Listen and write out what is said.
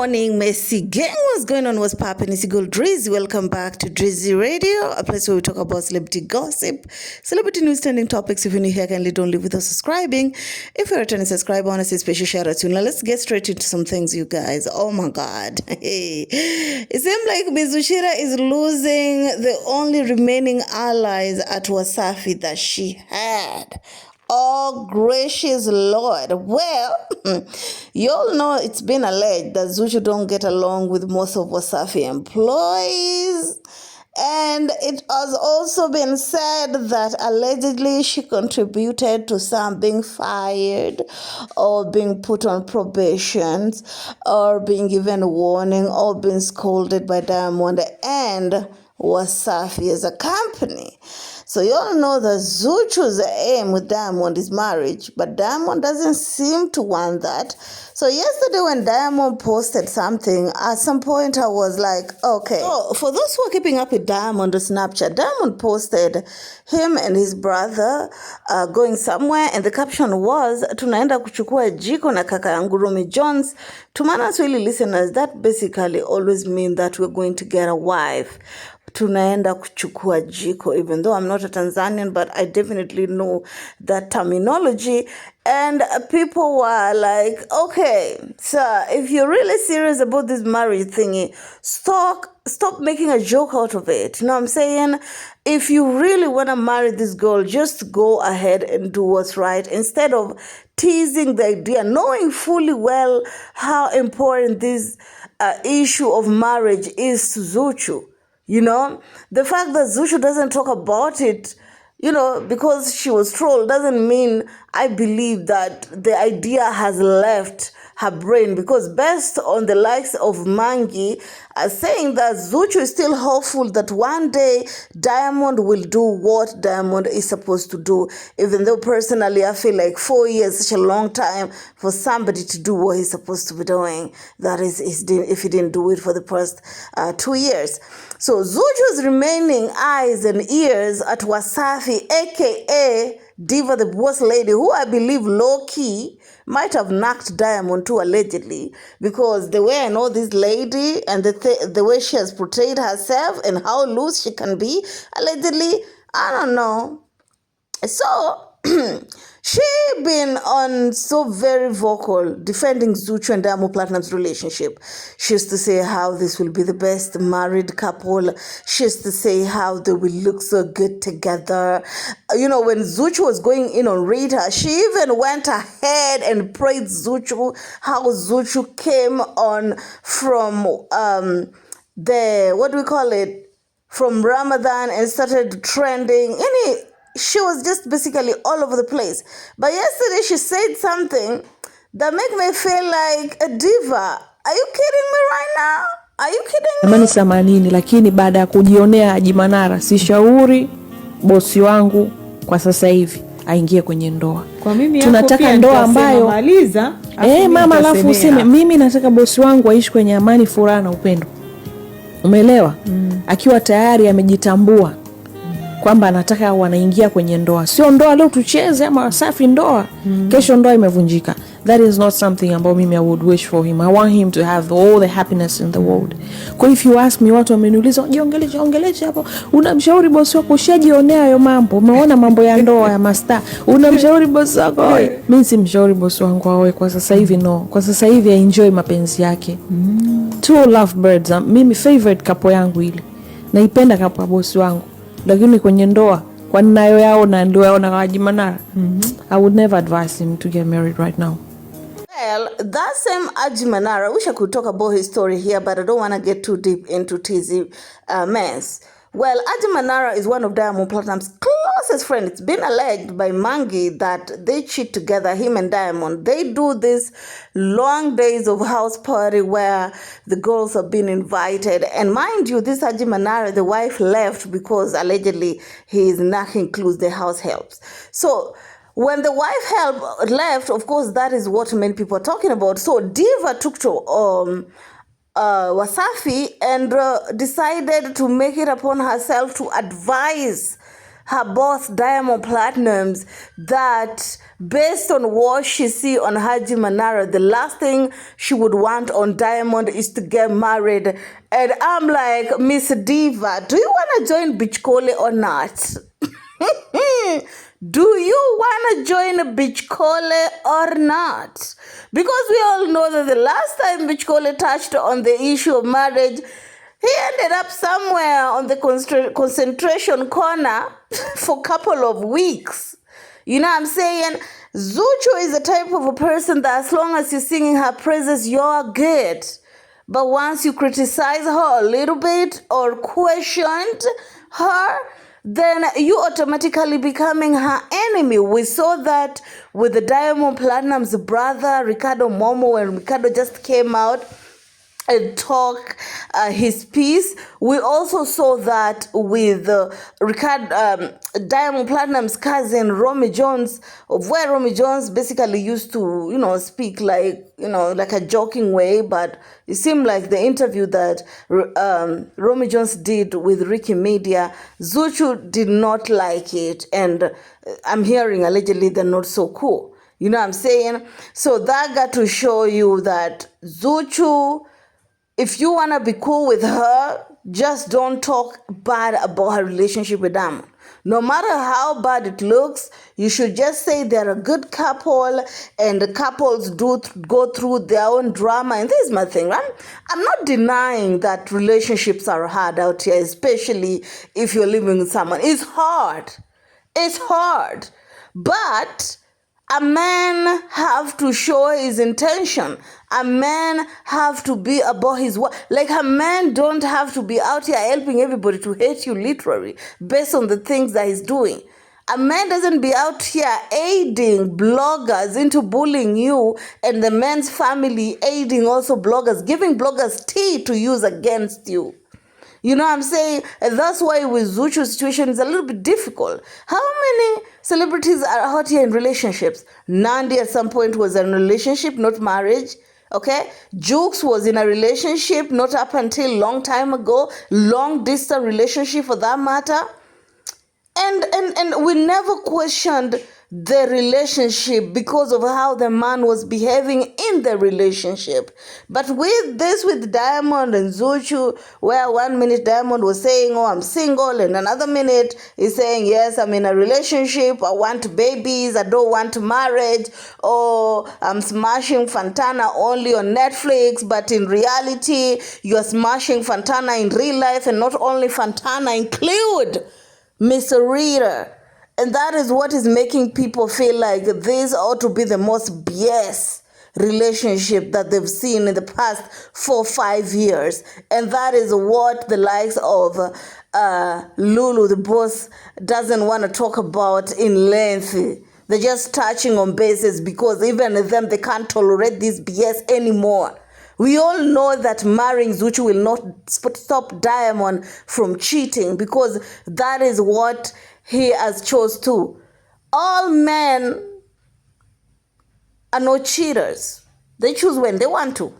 morning, Messi gang. What's going on? What's popping? It's your girl Drizzy. Welcome back to Drizzy Radio, a place where we talk about celebrity gossip, celebrity news, trending topics. If you're new here, kindly don't leave without subscribing. If you're a returning subscriber, I want to say special shout out to you. Now let's get straight into some things, you guys. Oh my God. Hey. It seems like Mizuchira is losing the only remaining allies at Wasafi that she had. Oh, gracious Lord. Well, you all know it's been alleged that Zuchu don't get along with most of Wasafi employees. And it has also been said that allegedly she contributed to some being fired or being put on probation or being given a warning or being scolded by Diamond and Wasafi as a company. So you all know that Zuchu's aim with Diamond is marriage, but Diamond doesn't seem to want that. So yesterday when Diamond posted something, at some point I was like, okay. So for those who are keeping up with Diamond on Snapchat, Diamond posted him and his brother going somewhere, and the caption was, tunaenda kuchukua jiko na kaka yangu Romy Jones. To Manaswahili listeners, that basically always means that we're going to get a wife. Tunaenda kuchukua jiko, even though I'm not a Tanzanian, but I definitely know that terminology. And people were like, okay, sir, if you're really serious about this marriage thingy, stop making a joke out of it. You know what I'm saying? If you really want to marry this girl, just go ahead and do what's right instead of teasing the idea, knowing fully well how important this issue of marriage is to Zuchu. You know, the fact that Zuchu doesn't talk about it, you know, because she was trolled doesn't mean I believe that the idea has left her brain, because based on the likes of Mangi saying that Zuchu is still hopeful that one day Diamond will do what Diamond is supposed to do, even though personally I feel like 4 years is such a long time for somebody to do what he's supposed to be doing. That is, if he didn't do it for the past 2 years. So Zuchu's remaining eyes and ears at Wasafi, aka Diva, the boss lady, who I believe low-key might have knocked Diamond too, allegedly, because the way I know this lady and the way she has portrayed herself and how loose she can be, allegedly, I don't know. So she been on so very vocal defending Zuchu and Diamond Platnumz's relationship. She used to say how this will be the best married couple. She used to say how they will look so good together. You know, when Zuchu was going in on Rita, she even went ahead and praised Zuchu, how Zuchu came on from from Ramadan and started trending. She was just basically all over the place. But yesterday she said something that made me feel like a diva. Are you kidding me right now? Are you kidding me? Amani samanini, lakini baada ya kujionea Haji Manara, sishauri bosi wangu kwa sasa hivi aingie kwenye ndoa. Kwa mimi tunataka ndoa ambayo maliza, mama alafu useme mimi nataka bosi wangu aishi kwenye amani, furaha na upendo. Umeelewa? Akiwa tayari amejitambua kwamba anataka wanaingia kwenye ndoa. Sio ndoa leo tucheze ama Wasafi ndoa, kesho ndoa imevunjika. That is not something about mimi I would wish for him. I want him to have all the happiness in the world. Kwa if you ask me, watu wameniuliza, jiongeleje hapo, unamshauri bosi wako? Ushajionea hayo mambo, umeona mambo ya ndoa ya master, unamshauri bosi wako? Mimi simshauri bosi wangu aoe kwa sasa hivi, no. Kwa sasa hivi enjoy mapenzi yake. Two lovebirds, mimi favorite couple yangu ile. Naipenda couple bosi wangu. Lakini kwenye ndoa, kwa ninayo yao na ndio yao na Haji Manara, I would never advise him to get married right now. Well, that same Haji Manara, I wish I could talk about his story here, but I don't want to get too deep into TZ mess. Well, Haji Manara is one of Diamond Platnumz's closest friends. It's been alleged by Mangi that they cheat together, him and Diamond. They do this long days of house party where the girls have been invited. And mind you, this Haji Manara, the wife left because allegedly he is not includes the house helps. So when the wife left, of course, that is what many people are talking about. So Diva took to Wasafi and decided to make it upon herself to advise her boss Diamond Platnumz that based on what she see on Haji Manara, the last thing she would want on Diamond is to get married. And I'm like, Miss Diva, do you want to join Bichkole or not? Do you want to join Bichkole or not? Because we all know that the last time Bichkole touched on the issue of marriage, he ended up somewhere on the concentration corner for a couple of weeks. You know what I'm saying? Zuchu is the type of a person that as long as you're singing her praises, you're good. But once you criticize her a little bit or questioned her, then you automatically becoming her enemy. We saw that with the Diamond Platnumz brother, Ricardo Momo, when Ricardo just came out and talk his piece. We also saw that with Diamond Platnumz's cousin Romy Jones, of where Romy Jones basically used to, speak like, like a joking way, but it seemed like the interview that Romy Jones did with Ricky Media, Zuchu did not like it, and I'm hearing allegedly they're not so cool. You know what I'm saying? So that got to show you that Zuchu, if you want to be cool with her, just don't talk bad about her relationship with Diamond. No matter how bad it looks, you should just say they're a good couple and the couples do go through their own drama. And this is my thing, right? I'm not denying that relationships are hard out here, especially if you're living with someone. It's hard. It's hard. But a man have to show his intention. A man have to be about his work. Like a man don't have to be out here helping everybody to hate you literally based on the things that he's doing. A man doesn't be out here aiding bloggers into bullying you and the man's family aiding also bloggers, giving bloggers tea to use against you. You know what I'm saying? And that's why with Zuchu's situation is a little bit difficult. How many celebrities are out here in relationships? Nandi at some point was in a relationship, not marriage. Okay? Jukes was in a relationship, not up until long time ago. Long distance relationship for that matter. And we never questioned the relationship because of how the man was behaving in the relationship. But with Diamond and Zuchu, where 1 minute Diamond was saying, oh, I'm single, and another minute he's saying, yes, I'm in a relationship, I want babies, I don't want marriage, or I'm smashing Fantana only on Netflix, but in reality, you're smashing Fantana in real life, and not only Fantana, include Mr. Reader. And that is what is making people feel like this ought to be the most BS relationship that they've seen in the past 4-5 years. And that is what the likes of Lulu, the boss, doesn't want to talk about in length. They're just touching on bases because even them, they can't tolerate this BS anymore. We all know that marrying Zuchu will not stop Diamond from cheating because that is what he has chose to. All men are not cheaters. They choose when they want to.